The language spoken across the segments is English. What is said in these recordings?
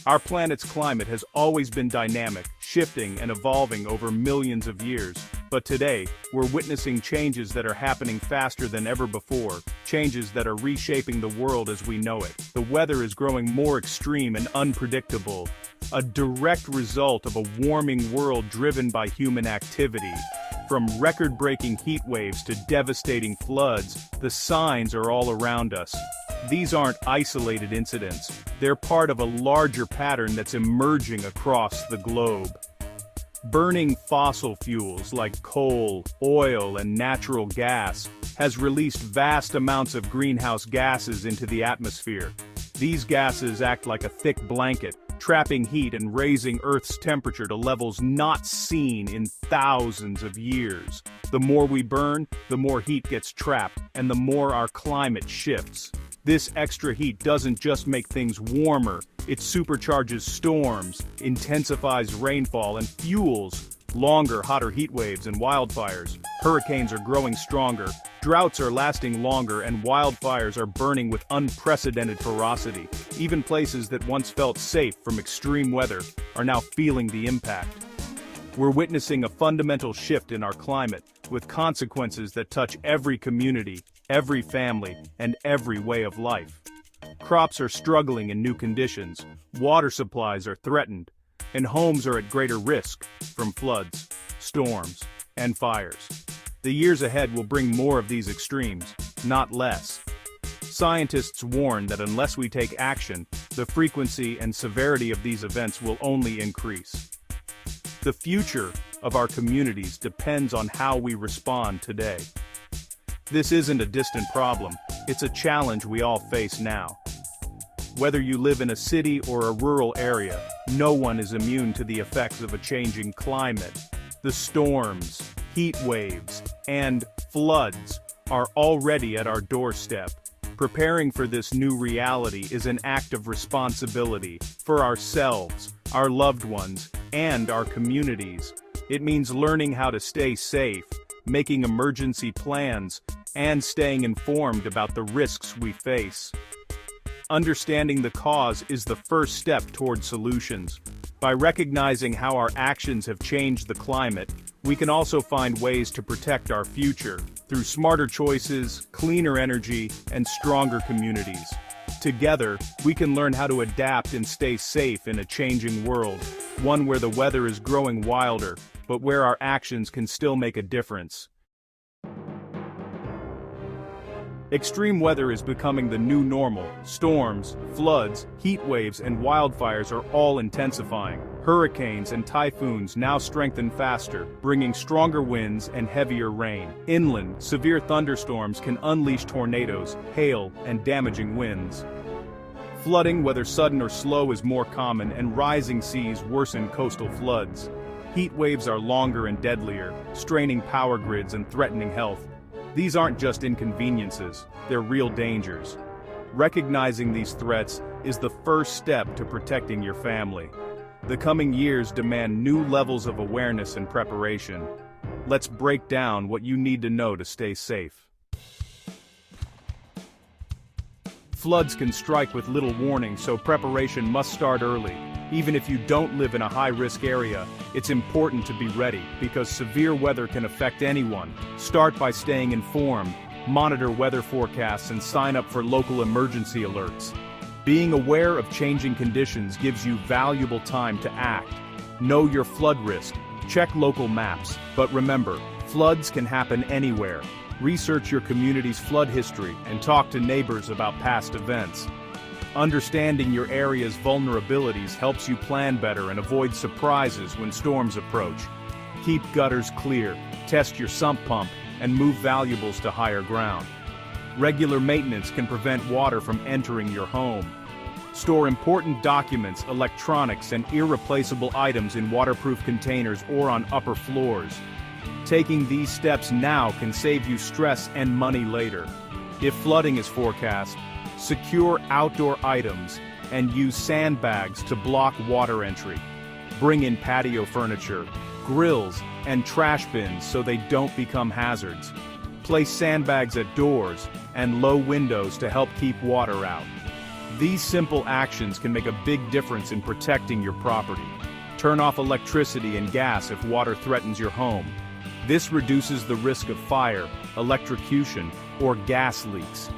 Our planet's climate has always been dynamic, shifting and evolving over millions of years. But today, we're witnessing changes that are happening faster than ever before, changes that are reshaping the world as we know it. The weather is growing more extreme and unpredictable, a direct result of a warming world driven by human activity. From record-breaking heat waves to devastating floods, the signs are all around us. These aren't isolated incidents, they're part of a larger pattern that's emerging across the globe. Burning fossil fuels like coal, oil, and natural gas has released vast amounts of greenhouse gases into the atmosphere. These gases act like a thick blanket, trapping heat and raising Earth's temperature to levels not seen in thousands of years. The more we burn, the more heat gets trapped, and the more our climate shifts. This extra heat doesn't just make things warmer, it supercharges storms, intensifies rainfall, and fuels longer, hotter heat waves and wildfires. Hurricanes are growing stronger, droughts are lasting longer, and wildfires are burning with unprecedented ferocity. Even places that once felt safe from extreme weather are now feeling the impact. We're witnessing a fundamental shift in our climate, with consequences that touch every community, every family, and every way of life. Crops are struggling in new conditions, water supplies are threatened, and homes are at greater risk from floods, storms, and fires. The years ahead will bring more of these extremes, not less. Scientists warn that unless we take action, the frequency and severity of these events will only increase. The future of our communities depends on how we respond today. This isn't a distant problem, it's a challenge we all face now. Whether you live in a city or a rural area, no one is immune to the effects of a changing climate. The storms, heat waves, and floods are already at our doorstep. Preparing for this new reality is an act of responsibility for ourselves, our loved ones, and our communities. It means learning how to stay safe, making emergency plans, and staying informed about the risks we face. Understanding the cause is the first step toward solutions. By recognizing how our actions have changed the climate, we can also find ways to protect our future through smarter choices, cleaner energy, and stronger communities. Together, we can learn how to adapt and stay safe in a changing world, one where the weather is growing wilder, but where our actions can still make a difference. Extreme weather is becoming the new normal. Storms, floods, heat waves, and wildfires are all intensifying. Hurricanes and typhoons now strengthen faster, bringing stronger winds and heavier rain. Inland, severe thunderstorms can unleash tornadoes, hail, and damaging winds. Flooding, whether sudden or slow, is more common, and rising seas worsen coastal floods. Heat waves are longer and deadlier, straining power grids and threatening health. These aren't just inconveniences, they're real dangers. Recognizing these threats is the first step to protecting your family. The coming years demand new levels of awareness and preparation. Let's break down what you need to know to stay safe. Floods can strike with little warning, so preparation must start early. Even if you don't live in a high-risk area, it's important to be ready, because severe weather can affect anyone. Start by staying informed, monitor weather forecasts, and sign up for local emergency alerts. Being aware of changing conditions gives you valuable time to act. Know your flood risk, check local maps, but remember, floods can happen anywhere. Research your community's flood history and talk to neighbors about past events. Understanding your area's vulnerabilities helps you plan better and avoid surprises when storms approach. Keep gutters clear, test your sump pump, and move valuables to higher ground. Regular maintenance can prevent water from entering your home. Store important documents, electronics, and irreplaceable items in waterproof containers or on upper floors. Taking these steps now can save you stress and money later. If flooding is forecast, secure outdoor items and use sandbags to block water entry. Bring in patio furniture, grills, and trash bins so they don't become hazards. Place sandbags at doors and low windows to help keep water out. These simple actions can make a big difference in protecting your property. Turn off electricity and gas if water threatens your home. This reduces the risk of fire, electrocution, or gas leaks.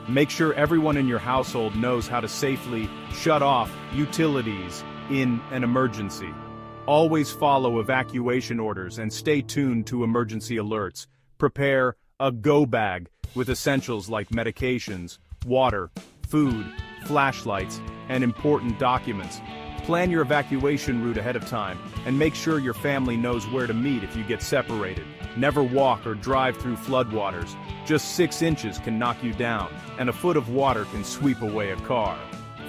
Make sure everyone in your household knows how to safely shut off utilities in an emergency. Always follow evacuation orders and stay tuned to emergency alerts. Prepare a go bag with essentials like medications, water, food, flashlights, and important documents. Plan your evacuation route ahead of time, and make sure your family knows where to meet if you get separated. Never walk or drive through floodwaters. Just 6 inches can knock you down, and a foot of water can sweep away a car.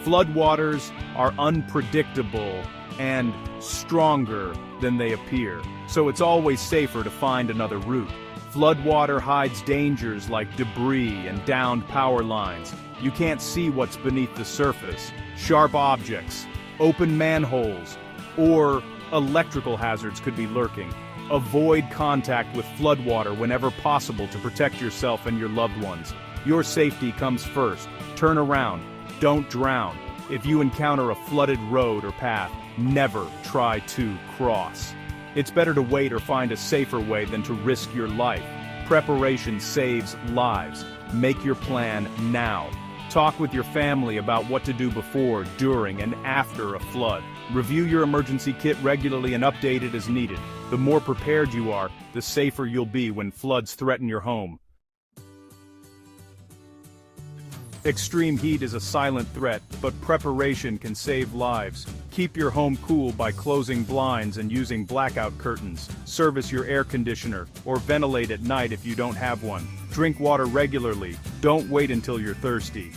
Floodwaters are unpredictable and stronger than they appear, so it's always safer to find another route. Floodwater hides dangers like debris and downed power lines. You can't see what's beneath the surface. Sharp objects, open manholes, or electrical hazards could be lurking. Avoid contact with floodwater whenever possible to protect yourself and your loved ones. Your safety comes first. Turn around. Don't drown. If you encounter a flooded road or path, never try to cross. It's better to wait or find a safer way than to risk your life. Preparation saves lives. Make your plan now. Talk with your family about what to do before, during, and after a flood. Review your emergency kit regularly and update it as needed. The more prepared you are, the safer you'll be when floods threaten your home. Extreme heat is a silent threat, but preparation can save lives. Keep your home cool by closing blinds and using blackout curtains. Service your air conditioner, or ventilate at night if you don't have one. Drink water regularly. Don't wait until you're thirsty.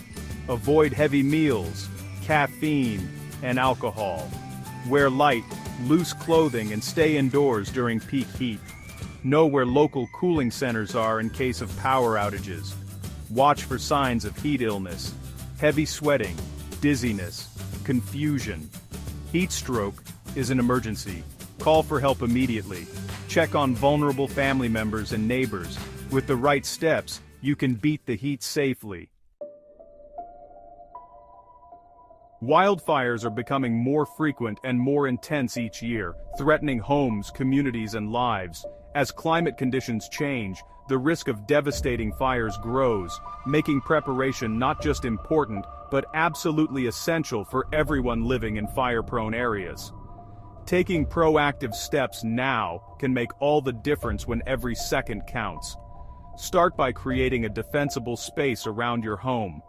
Avoid heavy meals, caffeine, and alcohol. Wear light, loose clothing and stay indoors during peak heat. Know where local cooling centers are in case of power outages. Watch for signs of heat illness, heavy sweating, dizziness, confusion. Heat stroke is an emergency. Call for help immediately. Check on vulnerable family members and neighbors. With the right steps, you can beat the heat safely. Wildfires are becoming more frequent and more intense each year, threatening homes, communities, and lives. As climate conditions change, the risk of devastating fires grows, making preparation not just important, but absolutely essential for everyone living in fire-prone areas. Taking proactive steps now can make all the difference when every second counts. Start by creating a defensible space around your home.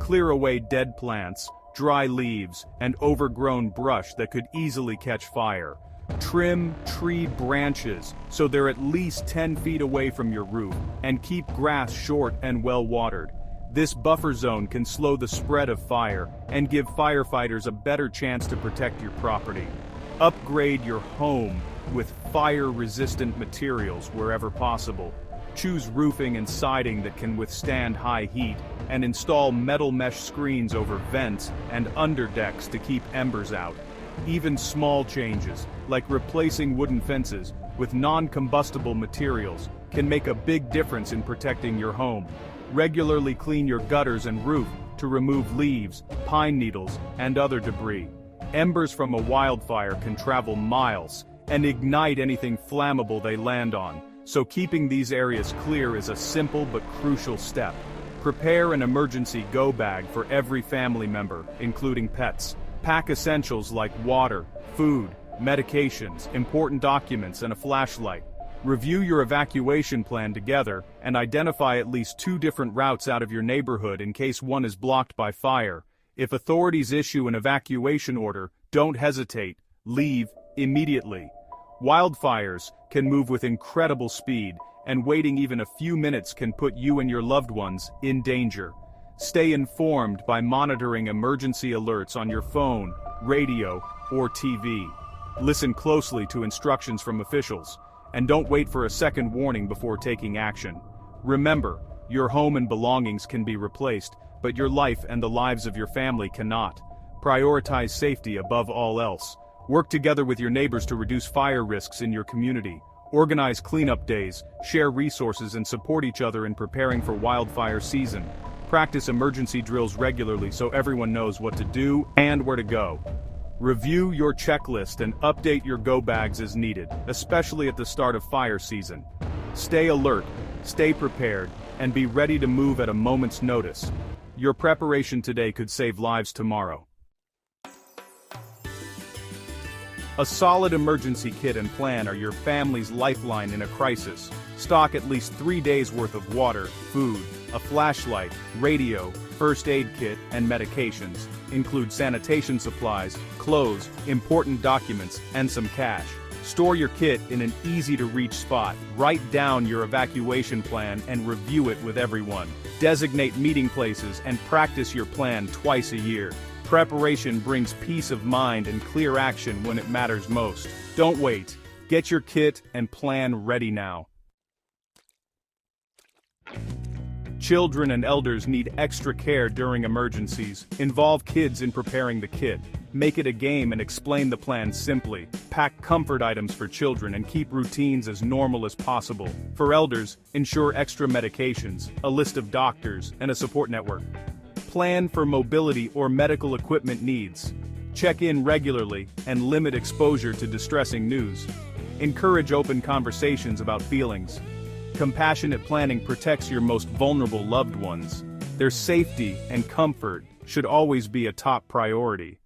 Clear away dead plants, dry leaves, and overgrown brush that could easily catch fire. Trim tree branches so they're at least 10 feet away from your roof, and keep grass short and well watered. This buffer zone can slow the spread of fire and give firefighters a better chance to protect your property. Upgrade your home with fire-resistant materials wherever possible. Choose roofing and siding that can withstand high heat, and install metal mesh screens over vents and underdecks to keep embers out. Even small changes, like replacing wooden fences with non-combustible materials, can make a big difference in protecting your home. Regularly clean your gutters and roof to remove leaves, pine needles, and other debris. Embers from a wildfire can travel miles and ignite anything flammable they land on, so keeping these areas clear is a simple but crucial step. Prepare an emergency go bag for every family member, including pets. Pack essentials like water, food, medications, important documents, and a flashlight. Review your evacuation plan together and identify at least 2 different routes out of your neighborhood in case one is blocked by fire. If authorities issue an evacuation order, don't hesitate. Leave immediately. Wildfires can move with incredible speed, and waiting even a few minutes can put you and your loved ones in danger. Stay informed by monitoring emergency alerts on your phone, radio, or TV. Listen closely to instructions from officials, and don't wait for a second warning before taking action. Remember, your home and belongings can be replaced, but your life and the lives of your family cannot. Prioritize safety above all else. Work together with your neighbors to reduce fire risks in your community. Organize cleanup days, share resources, and support each other in preparing for wildfire season. Practice emergency drills regularly so everyone knows what to do and where to go. Review your checklist and update your go bags as needed, especially at the start of fire season. Stay alert, stay prepared, and be ready to move at a moment's notice. Your preparation today could save lives tomorrow. A solid emergency kit and plan are your family's lifeline in a crisis. Stock at least 3 days' worth of water, food, a flashlight, radio, first aid kit, and medications. Include sanitation supplies, clothes, important documents, and some cash. Store your kit in an easy-to-reach spot. Write down your evacuation plan and review it with everyone. Designate meeting places and practice your plan twice a year. Preparation brings peace of mind and clear action when it matters most. Don't wait. Get your kit and plan ready now. Children and elders need extra care during emergencies. Involve kids in preparing the kit. Make it a game and explain the plan simply. Pack comfort items for children and keep routines as normal as possible. For elders, ensure extra medications, a list of doctors, and a support network. Plan for mobility or medical equipment needs. Check in regularly and limit exposure to distressing news. Encourage open conversations about feelings. Compassionate planning protects your most vulnerable loved ones. Their safety and comfort should always be a top priority.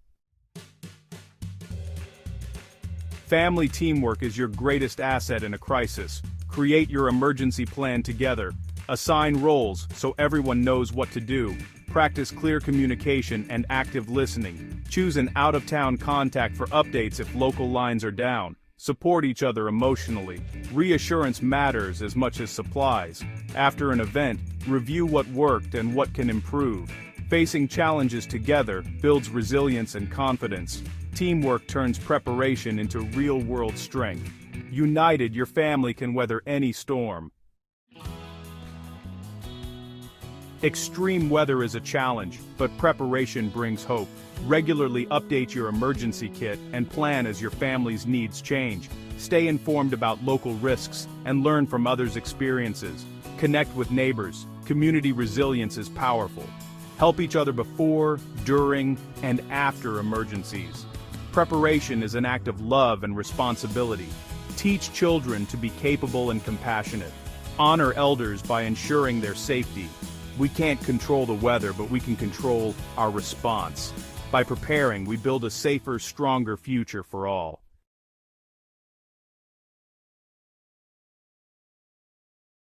Family teamwork is your greatest asset in a crisis. Create your emergency plan together. Assign roles so everyone knows what to do. Practice clear communication and active listening. Choose an out-of-town contact for updates if local lines are down. Support each other emotionally. Reassurance matters as much as supplies. After an event, review what worked and what can improve. Facing challenges together builds resilience and confidence. Teamwork turns preparation into real-world strength. United, your family can weather any storm. Extreme weather is a challenge, but preparation brings hope. Regularly update your emergency kit and plan as your family's needs change. Stay informed about local risks and learn from others' experiences. Connect with neighbors. Community resilience is powerful. Help each other before, during, and after emergencies. Preparation is an act of love and responsibility. Teach children to be capable and compassionate. Honor elders by ensuring their safety. We can't control the weather, but we can control our response. By preparing, we build a safer, stronger future for all.